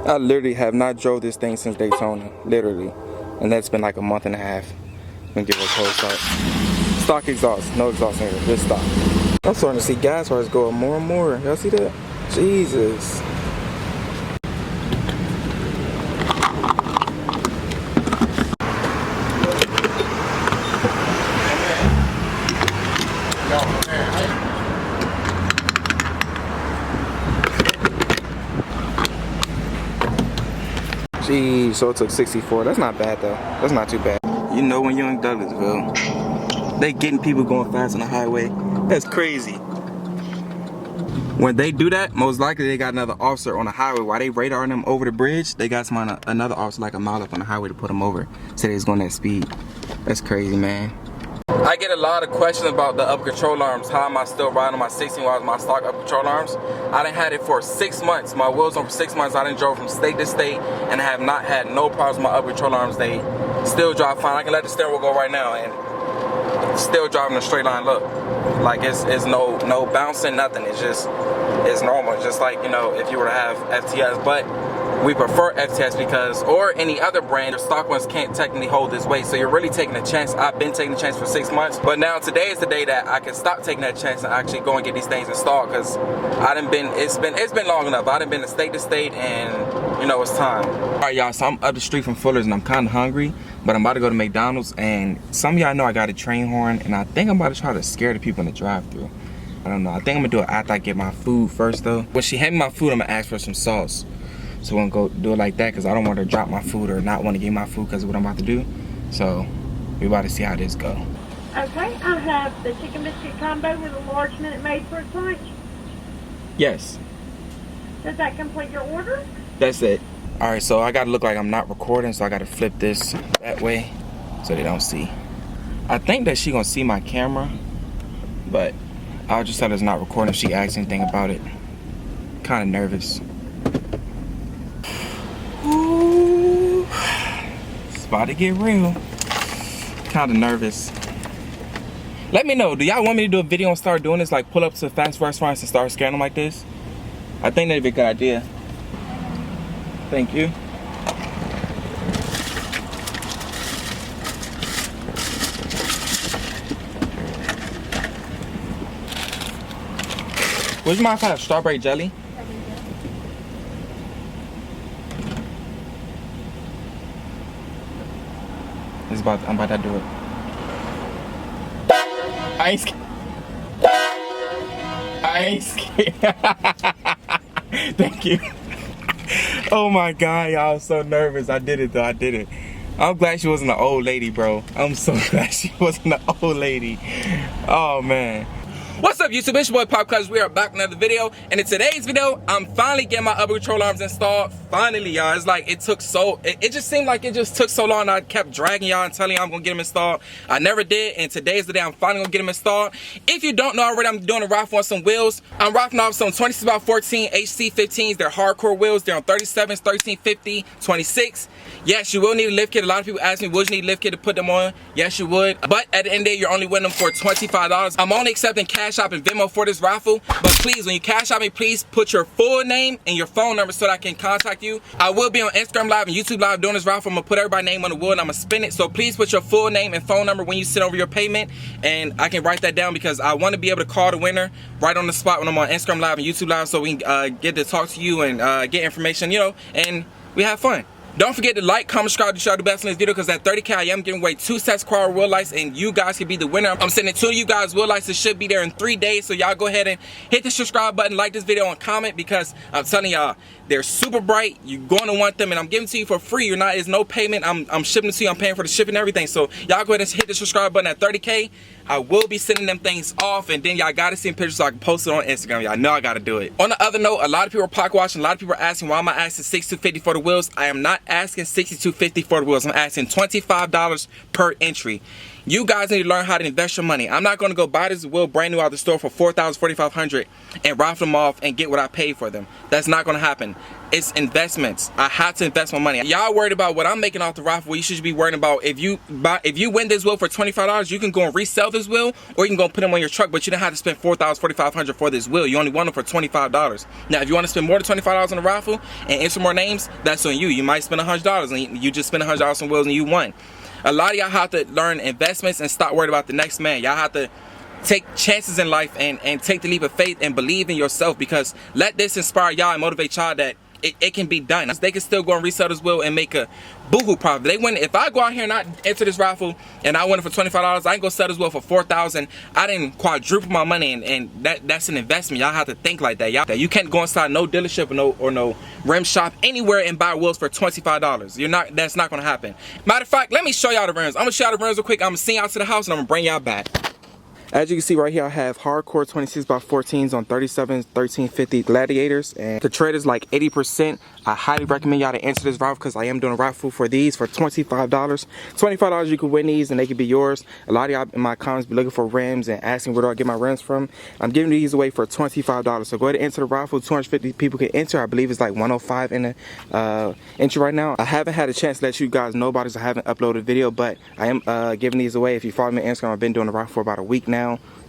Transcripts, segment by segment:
I literally have not drove this thing since Daytona, literally. And that's been like a month and a half. I'm gonna give it a cold start. Stock exhaust, no exhaust in here, just stock. I'm starting to see gas bars going more and more. Y'all see that? Jesus. Geez, so it took 64. That's not bad though. That's not too bad. You know when you're in Douglasville, they getting people going fast on the highway. That's crazy. When they do that, most likely they got another officer on the highway. While they radaring them over the bridge, they got another officer like a mile up on the highway to put them over. Say they was going that speed. That's crazy, man. I get a lot of questions about the upper control arms. How am I still riding on my 16 wheels, my stock upper control arms? I done had it for 6 months. My wheels on for 6 months. I done drove from state to state and have not had no problems with my upper control arms. They still drive fine. I can let the steering wheel go right now and still driving a straight line look. Like it's no bouncing, nothing. It's normal. It's just like, you know, if you were to have FTS, but we prefer FTS because, or any other brand, your stock ones can't technically hold this weight. So you're really taking a chance. I've been taking a chance for 6 months, but now today is the day that I can stop taking that chance and actually go and get these things installed, because it's been long enough. I done been to state and, you know, it's time. All right, y'all, so I'm up the street from Fuller's and I'm kind of hungry, but I'm about to go to McDonald's, and some of y'all know I got a train horn, and I think I'm about to try to scare the people in the drive-thru. I don't know. I think I'm gonna do it after I get my food first though. When she hand me my food, I'm gonna ask for some sauce. So we're gonna go do it like that, because I don't want her to drop my food or not want to get my food because of what I'm about to do. So we're about to see how this go. Okay, I have the chicken biscuit combo with a large Minute Maid fruit punch. Yes. Does that complete your order? That's it. All right, so I gotta look like I'm not recording, so I gotta flip this that way so they don't see. I think that she gonna see my camera, but I'll just tell her it's not recording if she asks anything about it. Kind of nervous. Ooh, it's about to get real. Kind of nervous. Let me know, do y'all want me to do a video and start doing this, like pull up to fast restaurants and start scanning them like this? I think that'd be a good idea. Thank you. Would you mind if I have strawberry jelly? I'm about to do it. I ain't scared. I ain't scared. Thank you. Oh my God, y'all, I'm so nervous. I did it though, I did it. I'm glad she wasn't an old lady, bro. I'm so glad she wasn't an old lady. Oh man. What's up YouTube, it's your boy Pop Cuz. We are back with another video, and in today's video I'm finally getting my upper control arms installed. Finally, y'all. It's like it took so it just seemed like it just took so long. I kept dragging y'all and telling y'all I'm gonna get them installed. I never did, and today's the day I'm finally gonna get them installed. If you don't know already, I'm doing a raffle on some wheels. I'm rocking off some 26x14 HC15s. They're hardcore wheels. They're on 37s, 1350, 26. Yes, you will need a lift kit. A lot of people ask me, would you need a lift kit to put them on? Yes, you would. But at the end of the day, you're only winning them for $25. I'm only accepting Cash App and Venmo for this raffle. But please, when you Cash App me, please put your full name and your phone number so that I can contact you. I will be on Instagram Live and YouTube Live doing this raffle. I'm going to put everybody's name on the wheel and I'm going to spin it. So please put your full name and phone number when you send over your payment. And I can write that down because I want to be able to call the winner right on the spot when I'm on Instagram Live and YouTube Live, so we can get to talk to you and get information, you know, and we have fun. Don't forget to like, comment, subscribe to do best in this video, because at 30K I am giving away 2 sets of car wheel lights, and you guys can be the winner. I'm sending 2 of you guys wheel lights. It should be there in 3 days, so y'all go ahead and hit the subscribe button, like this video, and comment, because I'm telling y'all, they're super bright. You're going to want them, and I'm giving to you for free. It's no payment. I'm shipping it to you. I'm paying for the shipping and everything. So y'all go ahead and hit the subscribe button. At 30K, I will be sending them things off, and then y'all gotta see pictures so I can post it on Instagram. Y'all know I gotta do it. On the other note, a lot of people are pocket watching. A lot of people are asking, why am I asking $62.50 for the wheels? I am not asking $62.50 for the wheels. I'm asking $25 per entry. You guys need to learn how to invest your money. I'm not going to go buy this wheel brand new out of the store for $4,000, $4,500 and raffle them off and get what I paid for them. That's not going to happen. it's investments. I have to invest my money. Y'all worried about what I'm making off the raffle. You should be worried about if you win this wheel for $25, you can go and resell this wheel, or you can go and put them on your truck, but you don't have to spend $4,000, $4,500 for this wheel. You only won them for $25. Now, if you want to spend more than $25 on the raffle and enter more names, that's on you. You might spend $100 and you just spend $100 on wheels and you won. A lot of y'all have to learn investments and stop worried about the next man. Y'all have to take chances in life and take the leap of faith and believe in yourself, because let this inspire y'all and motivate y'all that it can be done. They can still go and resell this wheel and make a boohoo profit. They win. If I go out here and not enter this raffle and I win it for $25, I can go sell this wheel for $4,000. I didn't quadruple my money, and that's an investment. Y'all have to think like that. Y'all, you can't go inside no dealership or no rim shop anywhere and buy wheels for $25. That's not gonna happen. Matter of fact, let me show y'all the rims. I'm gonna show y'all the rims real quick. I'm gonna send y'all to the house and I'm gonna bring y'all back. As you can see right here, I have hardcore 26x14s on 37 1350 Gladiators, and the trade is like 80%. I highly recommend y'all to enter this raffle because I am doing a raffle for these for $25. $25, you can win these and they can be yours. A lot of y'all in my comments be looking for rims and asking where do I get my rims from. I'm giving these away for $25. So go ahead and enter the raffle. 250 people can enter. I believe it's like 105 in the entry right now. I haven't had a chance to let you guys know about this. I haven't uploaded a video, but I am giving these away. If you follow me on Instagram, I've been doing the raffle for about a week now.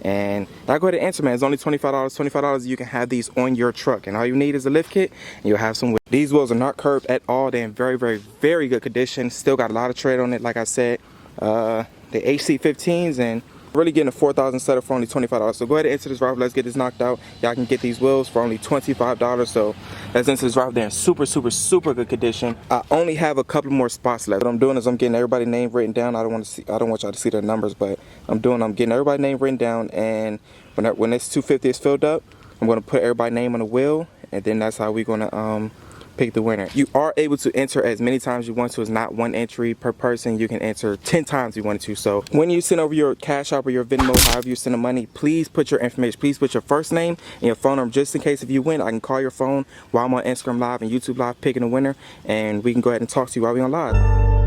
And I go ahead and answer, man. It's only $25. $25, you can have these on your truck, and all you need is a lift kit and you'll have some wheels. These wheels are not curved at all. They're in very, very, very good condition. Still got a lot of tread on it, like I said. The HC15s, and really getting a 4,000 setup for only $25. So go ahead and enter this raffle. Let's get this knocked out. Y'all can get these wheels for only $25. So let's enter this raffle. They're in super, super, super good condition. I only have a couple more spots left. What I'm doing is I'm getting everybody's name written down. I don't want y'all to see their numbers, but I'm getting everybody's name written down, and when this 250 is filled up, I'm gonna put everybody's name on the wheel, and then that's how we're gonna pick the winner. You are able to enter as many times you want to. It's not one entry per person. You can enter 10 times you want to. So when you send over your Cash App or your Venmo, however you send the money, please put your information. Please put your first name and your phone number, just in case if you win, I can call your phone while I'm on Instagram Live and YouTube Live picking the winner, and we can go ahead and talk to you while we're on live.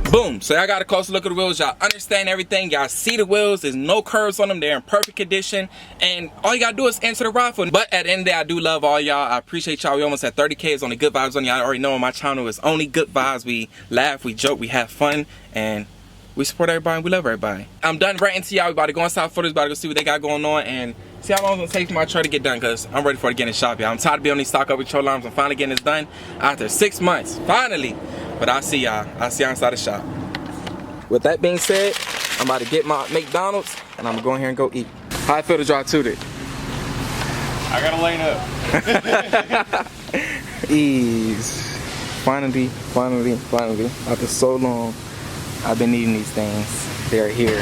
Boom. So y'all got a closer look at the wheels. Y'all understand everything. Y'all see the wheels. There's no curves on them. They're in perfect condition. And all you got to do is enter the raffle. But at the end of the day, I do love all y'all. I appreciate y'all. We almost at 30K. It's only good vibes on y'all. Already know on my channel it's only good vibes. We laugh, we joke, we have fun, and we support everybody and we love everybody. I'm done ranting to y'all. We about to go inside footage, about to go see what they got going on, and see how long it's gonna take for my truck to get done, because I'm ready for it to get in the shop, y'all. I'm tired of being on these stock up control arms. I'm finally getting this done after 6 months. Finally. But I'll see y'all. I'll see y'all inside the shop. With that being said, I'm about to get my McDonald's and I'm gonna go in here and go eat. How I feel to drive to it? I gotta lane up. Ease. Finally, after so long, I've been needing these things. They're here.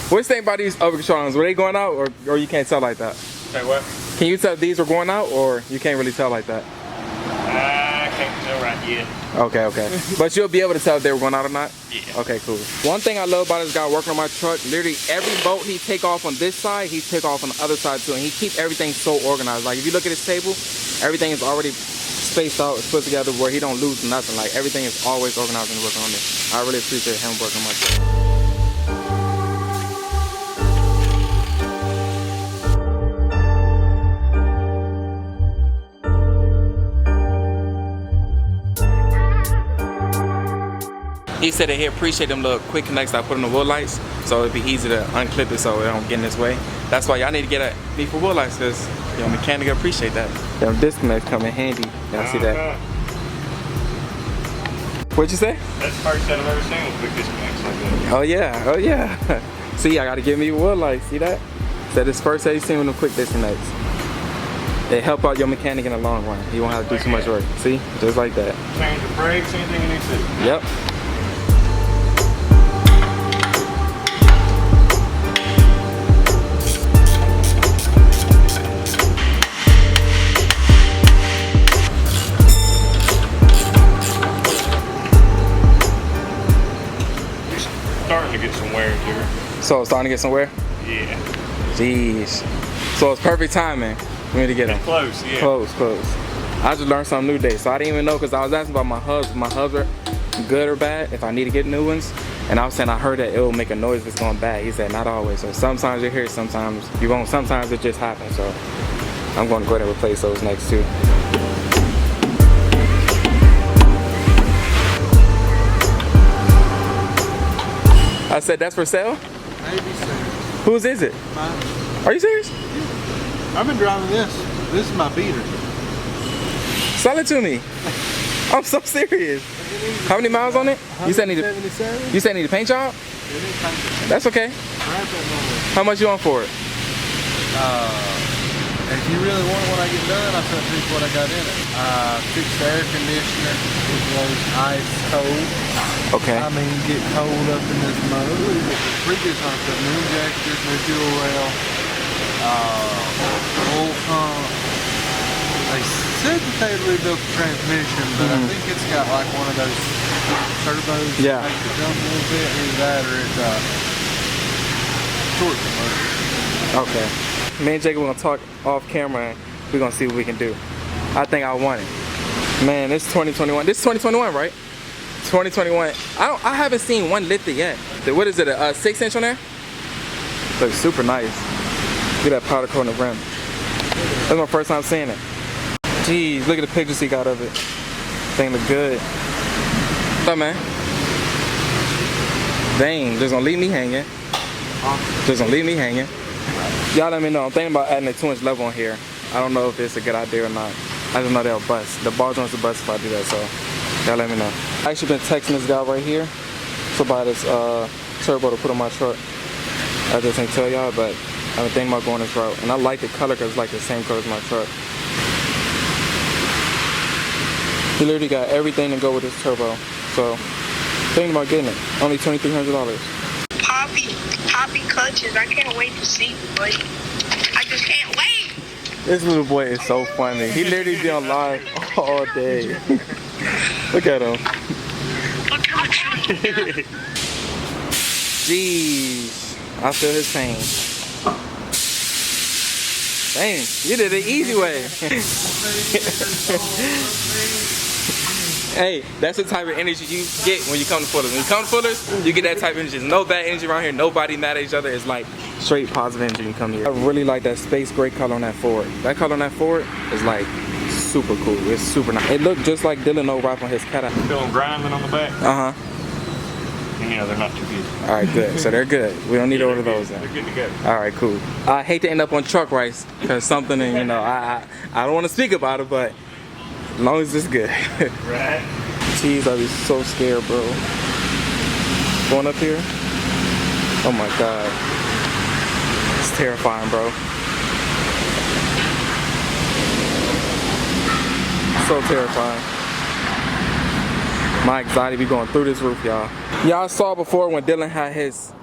What's the thing about these over control arms? Were they going out, or you can't tell like that? Say what? Can you tell if these are going out, or you can't really tell like that? I can't tell right yet. Okay. But you'll be able to tell if they were going out or not? Yeah. Okay, cool. One thing I love about this guy working on my truck, literally every bolt he take off on this side, he take off on the other side too. And he keep everything so organized. Like if you look at his table, everything is already spaced out, put together where he don't lose nothing. Like everything is always organized and working on it. I really appreciate him working on my truck. He said that he appreciate them little quick connects I put on the wheel lights, so it'd be easy to unclip it so it don't get in this way. That's why y'all need to get me for wheel lights, because your mechanic appreciate that. Them disconnects come in handy. Y'all see that? What'd you say? That's the first time I've ever seen with quick disconnects like that. Oh yeah. See, I gotta give me wheel lights. See that? That is first that you seen with them quick disconnects. They help out your mechanic in the long run. You won't have to do too much work. See? Just like that. Change the brakes, anything you need to. Yep. starting to get some wear to it. So it's starting to get somewhere? Yeah. Jeez. So it's perfect timing for me to get them. Close, yeah. Close. I just learned something new today. So I didn't even know, because I was asking about my hubs. My hubs are good or bad if I need to get new ones. And I was saying I heard that it will make a noise if it's going bad. He said not always. So sometimes you hear it, sometimes you won't. Sometimes it just happens. So I'm going to go ahead and replace those next too. I said that's for sale? Maybe so. Whose is it? Mine. Are you serious? I've been driving this. This is my beater. Sell it to me. I'm so serious. How many miles on it? You said need a, 177? you said need a paint job? It is painted. That's okay. Grab that number. How much you want for it? If you really want it when I get done, I'll tell you what I got in it. Fixed the air conditioner. It was ice cold. Okay. I mean, get cold up in this mode. Previous on the new injectors, new fuel rail, oil pump. They said that they rebuilt the transmission, but I think it's got like one of those turbos Yeah. that make it jump a little bit. Either that or it's short motor. Okay. Me and Jacob are gonna talk off camera and we're gonna see what we can do. I think I want it. Man, it's 2021. This is 2021, right? 2021. I haven't seen one lifted yet. What is it? A 6-inch on there? Looks super nice. Look at that powder coat on the rim. That's my first time seeing it. Jeez, look at the pictures he got of it. Thing look good. What's up, man? Dang, just gonna leave me hanging. Just gonna leave me hanging. Y'all let me know. I'm thinking about adding a 2-inch level on here. I don't know if it's a good idea or not. I just know they'll bust. The ball joints will bust if I do that, so y'all let me know. I actually been texting this guy right here to buy this turbo to put on my truck. I just didn't tell y'all, but I've been thinking about going this route. And I like the color because it's like the same color as my truck. He literally got everything to go with this turbo. So, thinking about getting it. Only $2,300. Poppy clutches. I can't wait to see you, buddy. I just can't wait. This little boy is so funny. He literally be on live all day. Look at him. Look how much Jeez. I feel his pain. Dang, you did it easy way. Hey, that's the type of energy you get when you come to Fullers. When you come to Fullers, you get that type of energy. There's no bad energy around here. Nobody mad at each other. It's like straight positive energy when you come here. I really like that space gray color on that Ford. That color on that Ford is like super cool. It's super nice. It looked just like Dylan O'Rourke on his Cadillac. Feel them grinding on the back? Uh-huh. And you know, they're not too good. All right, good. So they're good. We don't need to order those then. They're good to go. All right, cool. I hate to end up on truck rice because something, and you know, I don't want to speak about it, but as long as it's good. Right. Jeez, I'd be so scared, bro. Going up here? Oh my God. It's terrifying, bro. So terrifying. My anxiety be going through this roof, y'all. Y'all saw before when Dylan had his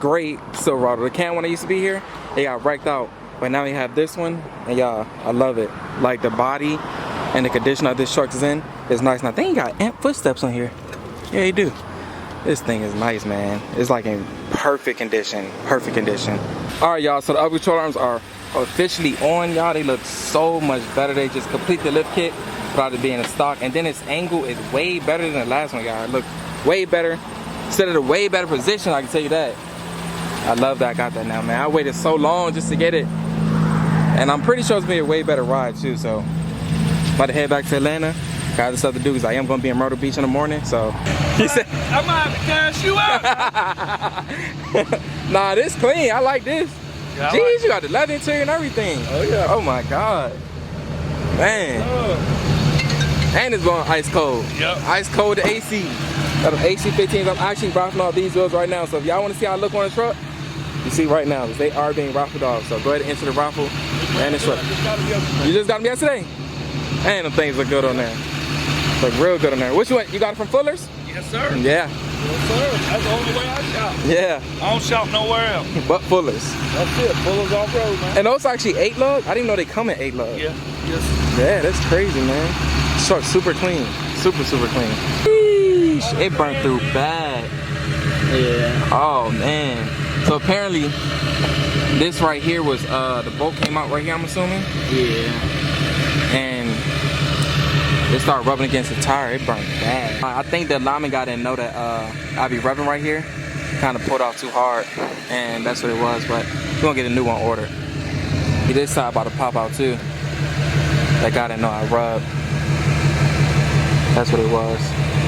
great Silverado. The can one that used to be here, it got wrecked out. But now we have this one, and y'all, I love it. Like the body and the condition of this truck is in is nice. And I think he got amp footsteps on here. Yeah, he do. This thing is nice, man. It's like in perfect condition. Perfect condition. All right, y'all, so the upper control arms are officially on, y'all. They look so much better. They just complete the lift kit without it being in stock. And then its angle is way better than the last one, y'all. It looked way better. Set at a way better position, I can tell you that. I love that I got that now, man. I waited so long just to get it. And I'm pretty sure it's gonna be a way better ride too, so. About to head back to Atlanta. Got this other dude, I am gonna be in Myrtle Beach in the morning, so. He said, I might have to cash you out. nah, this clean, I like this. Yeah, Jeez, you got the leather interior and everything. Oh yeah. Oh my God. Man. And it's going ice cold. Yep. Ice cold to AC. Got them AC 15s. I'm actually raffling off these wheels right now. So if y'all want to see how I look on the truck, you see right now, they are being raffled off. So go ahead and enter the raffle and the truck. You just got them yesterday? And them things look good on there. Look real good on there. Which one? You got it from Fuller's? Yes, sir. Yeah. Yes, sir. That's the only way I shop. Yeah. I don't shop nowhere else. But Fuller's. That's it. Fuller's off road, man. And those actually 8 lug? I didn't know they come in 8 lug. Yeah. Yes. Yeah, that's crazy, man. This truck's super clean. Super, super clean. Sheesh, it burnt through bad. Yeah. Oh man. So apparently this right here was the bolt came out right here, I'm assuming. Yeah. And it started rubbing against the tire. It burned bad. I think the lineman guy didn't know that I'd be rubbing right here. Kind of pulled off too hard, and that's what it was. But we're gonna get a new one ordered. This side about to pop out too. That guy didn't know I rubbed. That's what it was.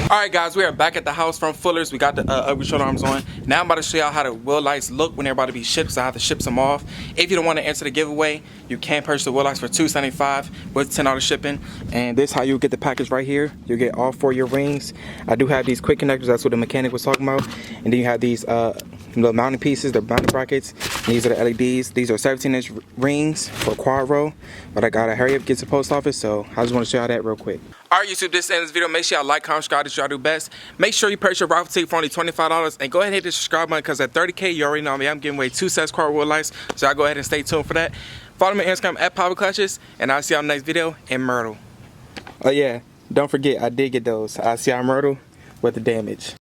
Alright guys, we are back at the house from Fuller's. We got the ugly shoulder arms on. Now I'm about to show y'all how the wheel lights look when they're about to be shipped, so I have to ship some off. If you don't want to enter the giveaway, you can purchase the wheel lights for $275 with $10 shipping. And this is how you get the package right here. You get all 4 of your rings. I do have these quick connectors, that's what the mechanic was talking about. And then you have these little mounting pieces, the mounting brackets. And these are the LEDs. These are 17-inch rings for quad row. But I gotta hurry up, get to the post office, so I just want to show y'all that real quick. Alright YouTube, this is the end of this video. Make sure y'all like, comment, subscribe, this y'all do best. Make sure you purchase your raffle ticket for only $25 and go ahead and hit the subscribe button because at 30K you already know me. I'm giving away 2 sets of quad wheel lights, so y'all go ahead and stay tuned for that. Follow me on Instagram at Power Clutches, and I'll see y'all in the next video in Myrtle. Oh yeah, don't forget I did get those. I'll see y'all in Myrtle with the damage.